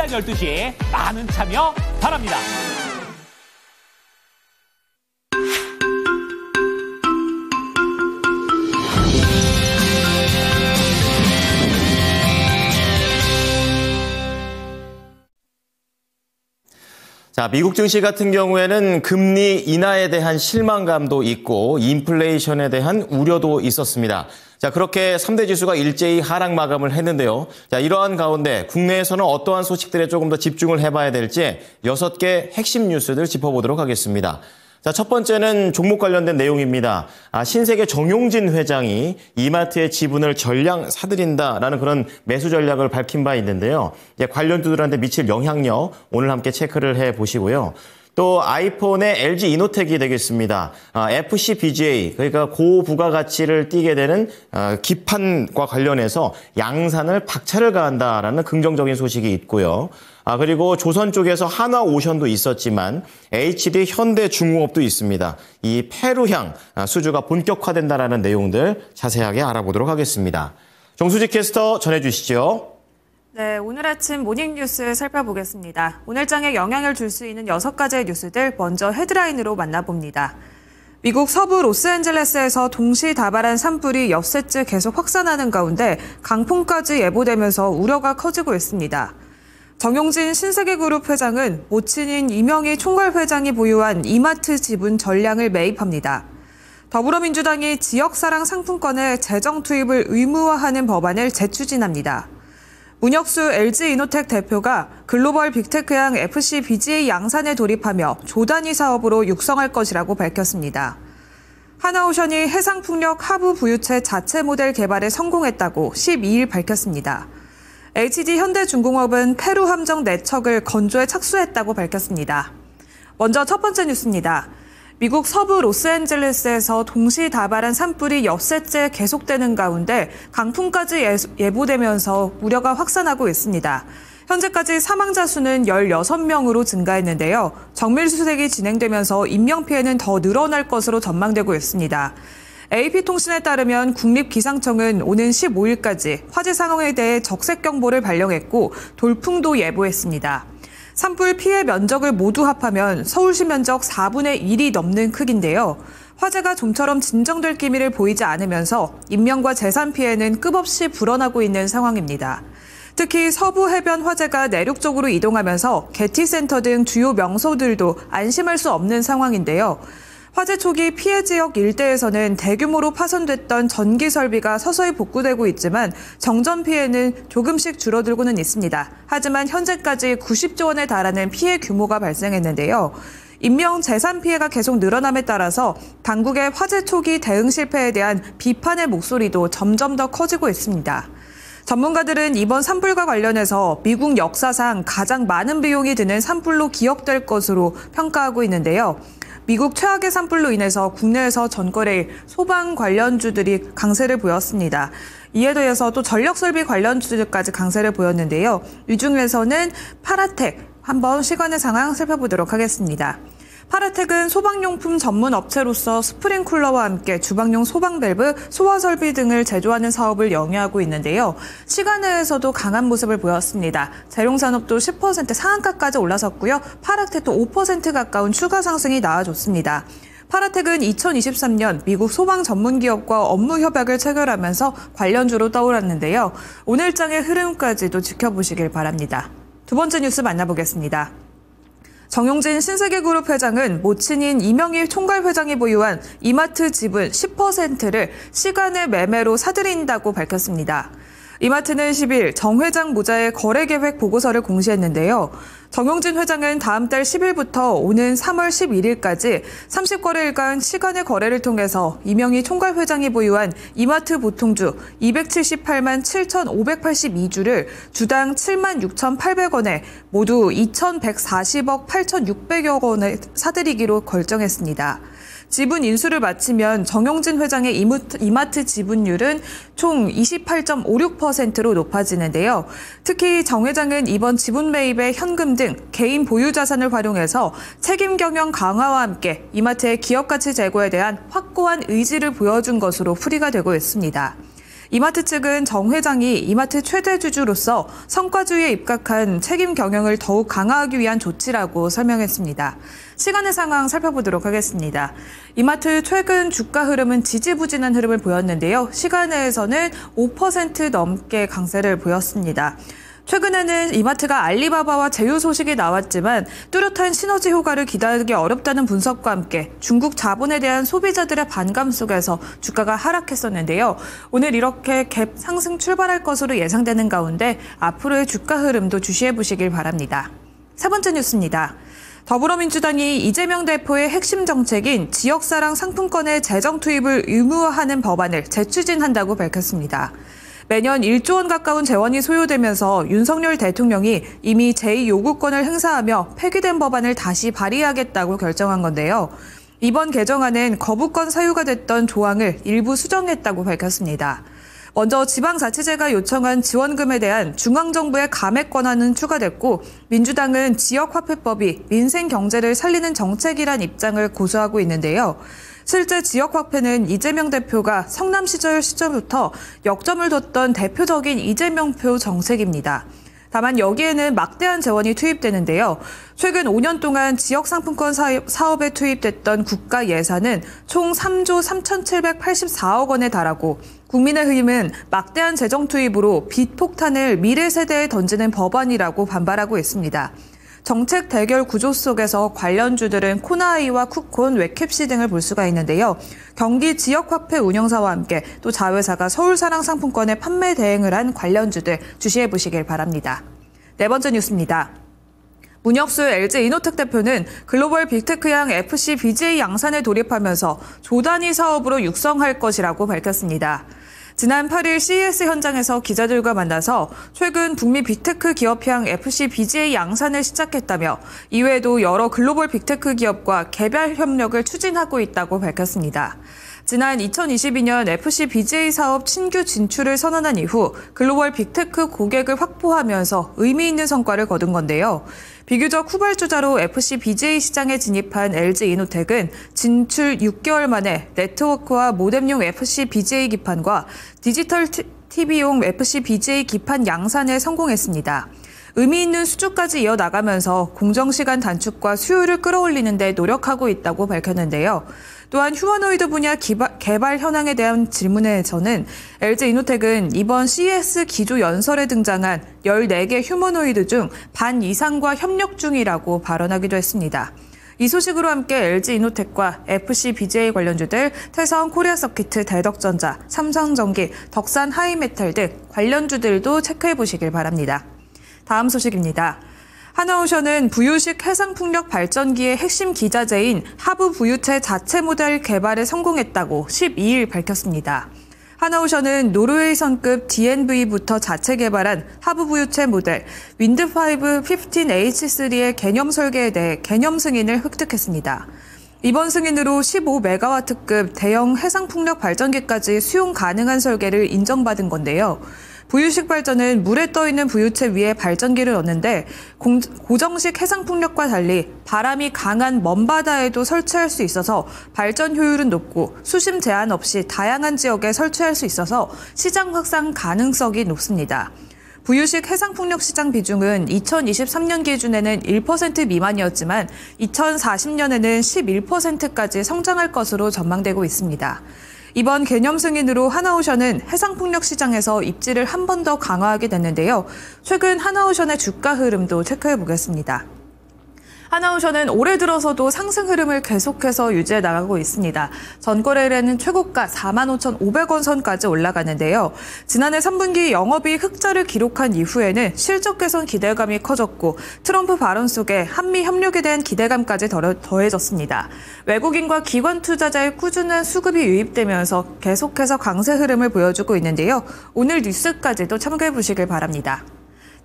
오전 12시 많은 참여 바랍니다. 자, 미국 증시 같은 경우에는 금리 인하에 대한 실망감도 있고 인플레이션에 대한 우려도 있었습니다. 자, 그렇게 3대 지수가 일제히 하락 마감을 했는데요. 자, 이러한 가운데 국내에서는 어떠한 소식들에 조금 더 집중을 해봐야 될지 6개 핵심 뉴스들 짚어보도록 하겠습니다. 자, 첫 번째는 종목 관련된 내용입니다. 신세계 정용진 회장이 이마트의 지분을 전량 사들인다라는 그런 매수 전략을 밝힌 바 있는데요. 관련주들한테 미칠 영향력 오늘 함께 체크를 해보시고요. 또 아이폰의 LG 이노텍이 되겠습니다. FCBGA, 그러니까 고부가가치를 띠게 되는 기판과 관련해서 양산을 박차를 가한다라는 긍정적인 소식이 있고요. 그리고 조선 쪽에서 한화오션도 있었지만 HD 현대중공업도 있습니다. 이 페루향 수주가 본격화된다라는 내용들 자세하게 알아보도록 하겠습니다. 정수지 캐스터 전해주시죠. 네, 오늘 아침 모닝뉴스 살펴보겠습니다. 오늘 장에 영향을 줄 수 있는 6가지의 뉴스들 먼저 헤드라인으로 만나봅니다. 미국 서부 로스앤젤레스에서 동시다발한 산불이 엿새째 계속 확산하는 가운데 강풍까지 예보되면서 우려가 커지고 있습니다. 정용진 신세계그룹 회장은 모친인 이명희 총괄회장이 보유한 이마트 지분 전량을 매입합니다. 더불어민주당이 지역사랑 상품권의 재정 투입을 의무화하는 법안을 재추진합니다. 문혁수 LG이노텍 대표가 글로벌 빅테크양 FCBGA 양산에 돌입하며 조단위 사업으로 육성할 것이라고 밝혔습니다. 한화오션이 해상풍력 하부 부유체 자체 모델 개발에 성공했다고 12일 밝혔습니다. HD 현대중공업은 페루 함정 4척을 건조에 착수했다고 밝혔습니다. 먼저 첫 번째 뉴스입니다. 미국 서부 로스앤젤레스에서 동시다발한 산불이 엿새째 계속되는 가운데 강풍까지 예보되면서 우려가 확산하고 있습니다. 현재까지 사망자 수는 16명으로 증가했는데요. 정밀수색이 진행되면서 인명피해는 더 늘어날 것으로 전망되고 있습니다. AP통신에 따르면 국립기상청은 오는 15일까지 화재 상황에 대해 적색경보를 발령했고 돌풍도 예보했습니다. 산불 피해 면적을 모두 합하면 서울시 면적 4분의 1이 넘는 크기인데요. 화재가 좀처럼 진정될 기미를 보이지 않으면서 인명과 재산 피해는 끝없이 불어나고 있는 상황입니다. 특히 서부 해변 화재가 내륙 쪽으로 이동하면서 게티센터 등 주요 명소들도 안심할 수 없는 상황인데요. 화재 초기 피해 지역 일대에서는 대규모로 파손됐던 전기 설비가 서서히 복구되고 있지만 정전 피해는 조금씩 줄어들고는 있습니다. 하지만 현재까지 90조 원에 달하는 피해 규모가 발생했는데요. 인명 재산 피해가 계속 늘어남에 따라서 당국의 화재 초기 대응 실패에 대한 비판의 목소리도 점점 더 커지고 있습니다. 전문가들은 이번 산불과 관련해서 미국 역사상 가장 많은 비용이 드는 산불로 기억될 것으로 평가하고 있는데요. 미국 최악의 산불로 인해서 국내에서 전거래일 소방 관련주들이 강세를 보였습니다. 이에 더해서 또 전력설비 관련주들까지 강세를 보였는데요. 이 중에서는 파라텍, 한번 시간의 상황 살펴보도록 하겠습니다. 파라텍은 소방용품 전문 업체로서 스프링쿨러와 함께 주방용 소방밸브, 소화설비 등을 제조하는 사업을 영위하고 있는데요. 시간외에서도 강한 모습을 보였습니다. 재룡산업도 10% 상한가까지 올라섰고요. 파라텍도 5% 가까운 추가 상승이 나와줬습니다. 파라텍은 2023년 미국 소방 전문기업과 업무 협약을 체결하면서 관련주로 떠올랐는데요. 오늘장의 흐름까지도 지켜보시길 바랍니다. 두 번째 뉴스 만나보겠습니다. 정용진 신세계그룹 회장은 모친인 이명희 총괄회장이 보유한 이마트 지분 10%를 시간의 매매로 사들인다고 밝혔습니다. 이마트는 10일 정 회장 모자의 거래 계획 보고서를 공시했는데요. 정용진 회장은 다음 달 10일부터 오는 3월 11일까지 30거래일간 시간의 거래를 통해서 이명희 총괄회장이 보유한 이마트 보통주 278만 7,582주를 주당 7만 6,800원에 모두 2,140억 8,600여 원에 사들이기로 결정했습니다. 지분 인수를 마치면 정용진 회장의 이마트 지분율은 총 28.56%로 높아지는데요. 특히 정 회장은 이번 지분 매입에 현금 등 개인 보유 자산을 활용해서 책임 경영 강화와 함께 이마트의 기업 가치 제고에 대한 확고한 의지를 보여준 것으로 풀이가 되고 있습니다. 이마트 측은 정 회장이 이마트 최대 주주로서 성과주의에 입각한 책임 경영을 더욱 강화하기 위한 조치라고 설명했습니다. 시간의 상황 살펴보도록 하겠습니다. 이마트 최근 주가 흐름은 지지부진한 흐름을 보였는데요. 시간에서는 5% 넘게 강세를 보였습니다. 최근에는 이마트가 알리바바와 제휴 소식이 나왔지만 뚜렷한 시너지 효과를 기대하기 어렵다는 분석과 함께 중국 자본에 대한 소비자들의 반감 속에서 주가가 하락했었는데요. 오늘 이렇게 갭 상승 출발할 것으로 예상되는 가운데 앞으로의 주가 흐름도 주시해 보시길 바랍니다. 세 번째 뉴스입니다. 더불어민주당이 이재명 대표의 핵심 정책인 지역사랑 상품권의 재정 투입을 의무화하는 법안을 재추진한다고 밝혔습니다. 매년 1조 원 가까운 재원이 소요되면서 윤석열 대통령이 이미 제2요구권을 행사하며 폐기된 법안을 다시 발의하겠다고 결정한 건데요. 이번 개정안은 거부권 사유가 됐던 조항을 일부 수정했다고 밝혔습니다. 먼저 지방자치제가 요청한 지원금에 대한 중앙정부의 감액 권한은 추가됐고 민주당은 지역화폐법이 민생 경제를 살리는 정책이란 입장을 고수하고 있는데요. 실제 지역화폐는 이재명 대표가 성남 시절부터 역점을 뒀던 대표적인 이재명표 정책입니다. 다만 여기에는 막대한 재원이 투입되는데요. 최근 5년 동안 지역상품권 사업에 투입됐던 국가 예산은 총 3조 3,784억 원에 달하고 국민의힘은 막대한 재정 투입으로 빚 폭탄을 미래 세대에 던지는 법안이라고 반발하고 있습니다. 정책 대결 구조 속에서 관련주들은 코나아이와 쿠콘, 웹캡시 등을 볼 수가 있는데요. 경기 지역화폐 운영사와 함께 또 자회사가 서울사랑 상품권의 판매 대행을 한 관련주들 주시해 보시길 바랍니다. 네 번째 뉴스입니다. 문혁수 LG이노텍 대표는 글로벌 빅테크양 FC BJ 양산에 돌입하면서 조단위 사업으로 육성할 것이라고 밝혔습니다. 지난 8일 CES 현장에서 기자들과 만나서 최근 북미 빅테크 기업향 FC BJ 양산을 시작했다며 이외에도 여러 글로벌 빅테크 기업과 개별 협력을 추진하고 있다고 밝혔습니다. 지난 2022년 FC BJ 사업 신규 진출을 선언한 이후 글로벌 빅테크 고객을 확보하면서 의미 있는 성과를 거둔 건데요. 비교적 후발주자로 FC BJ 시장에 진입한 LG이노텍은 진출 6개월 만에 네트워크와 모뎀용 FC BJ 기판과 디지털 TV용 FC BJ 기판 양산에 성공했습니다. 의미 있는 수주까지 이어나가면서 공정시간 단축과 수요를 끌어올리는 데 노력하고 있다고 밝혔는데요. 또한 휴머노이드 분야 개발 현황에 대한 질문에서는 LG이노텍은 이번 CES 기조 연설에 등장한 14개 휴머노이드 중 반 이상과 협력 중이라고 발언하기도 했습니다. 이 소식으로 함께 LG이노텍과 FC BJ 관련주들, 태성 코리아서키트, 대덕전자, 삼성전기, 덕산 하이메탈 등 관련주들도 체크해 보시길 바랍니다. 다음 소식입니다. 하나오션은 부유식 해상풍력 발전기의 핵심 기자재인 하부 부유체 자체 모델 개발에 성공했다고 12일 밝혔습니다. 하나오션은 노르웨이선급 DNV부터 자체 개발한 하부 부유체 모델 윈드5 15H3의 개념 설계에 대해 개념 승인을 획득했습니다. 이번 승인으로 15메가와트급 대형 해상풍력 발전기까지 수용 가능한 설계를 인정받은 건데요. 부유식 발전은 물에 떠있는 부유체 위에 발전기를 넣는데 고정식 해상풍력과 달리 바람이 강한 먼바다에도 설치할 수 있어서 발전 효율은 높고 수심 제한 없이 다양한 지역에 설치할 수 있어서 시장 확산 가능성이 높습니다. 부유식 해상풍력 시장 비중은 2023년 기준에는 1% 미만이었지만 2040년에는 11%까지 성장할 것으로 전망되고 있습니다. 이번 개념 승인으로 하나오션은 해상풍력 시장에서 입지를 한 번 더 강화하게 됐는데요. 최근 하나오션의 주가 흐름도 체크해 보겠습니다. 하나오션은 올해 들어서도 상승 흐름을 계속해서 유지해 나가고 있습니다. 전거래일에는 최고가 45,500원 선까지 올라가는데요. 지난해 3분기 영업이익 흑자를 기록한 이후에는 실적 개선 기대감이 커졌고 트럼프 발언 속에 한미 협력에 대한 기대감까지 더해졌습니다. 외국인과 기관 투자자의 꾸준한 수급이 유입되면서 계속해서 강세 흐름을 보여주고 있는데요. 오늘 뉴스까지도 참고해 보시길 바랍니다.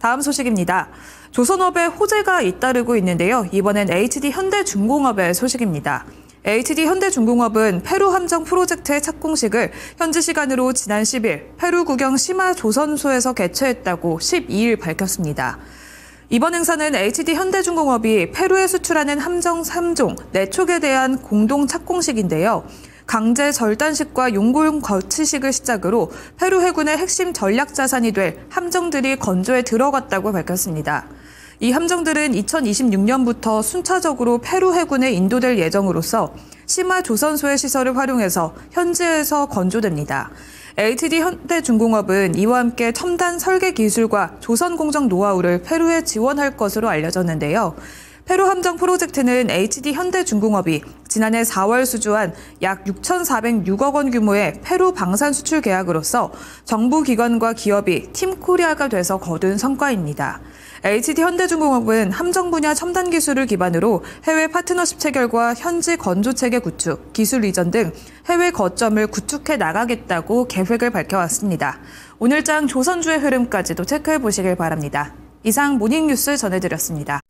다음 소식입니다. 조선업에 호재가 잇따르고 있는데요. 이번엔 HD현대중공업의 소식입니다. HD현대중공업은 페루 함정 프로젝트의 착공식을 현지 시간으로 지난 10일 페루 국영 시마 조선소에서 개최했다고 12일 밝혔습니다. 이번 행사는 HD현대중공업이 페루에 수출하는 함정 3종 4척에 대한 공동 착공식인데요. 강제 절단식과 용골 거치식을 시작으로 페루 해군의 핵심 전략 자산이 될 함정들이 건조에 들어갔다고 밝혔습니다. 이 함정들은 2026년부터 순차적으로 페루 해군에 인도될 예정으로서 시마 조선소의 시설을 활용해서 현지에서 건조됩니다. LTD 현대중공업은 이와 함께 첨단 설계 기술과 조선 공정 노하우를 페루에 지원할 것으로 알려졌는데요. 페루 함정 프로젝트는 HD 현대중공업이 지난해 4월 수주한 약 6,406억 원 규모의 페루 방산 수출 계약으로서 정부 기관과 기업이 팀 코리아가 돼서 거둔 성과입니다. HD 현대중공업은 함정 분야 첨단 기술을 기반으로 해외 파트너십 체결과 현지 건조 체계 구축, 기술 이전 등 해외 거점을 구축해 나가겠다고 계획을 밝혀왔습니다. 오늘장 조선주의 흐름까지도 체크해 보시길 바랍니다. 이상 모닝뉴스 전해드렸습니다.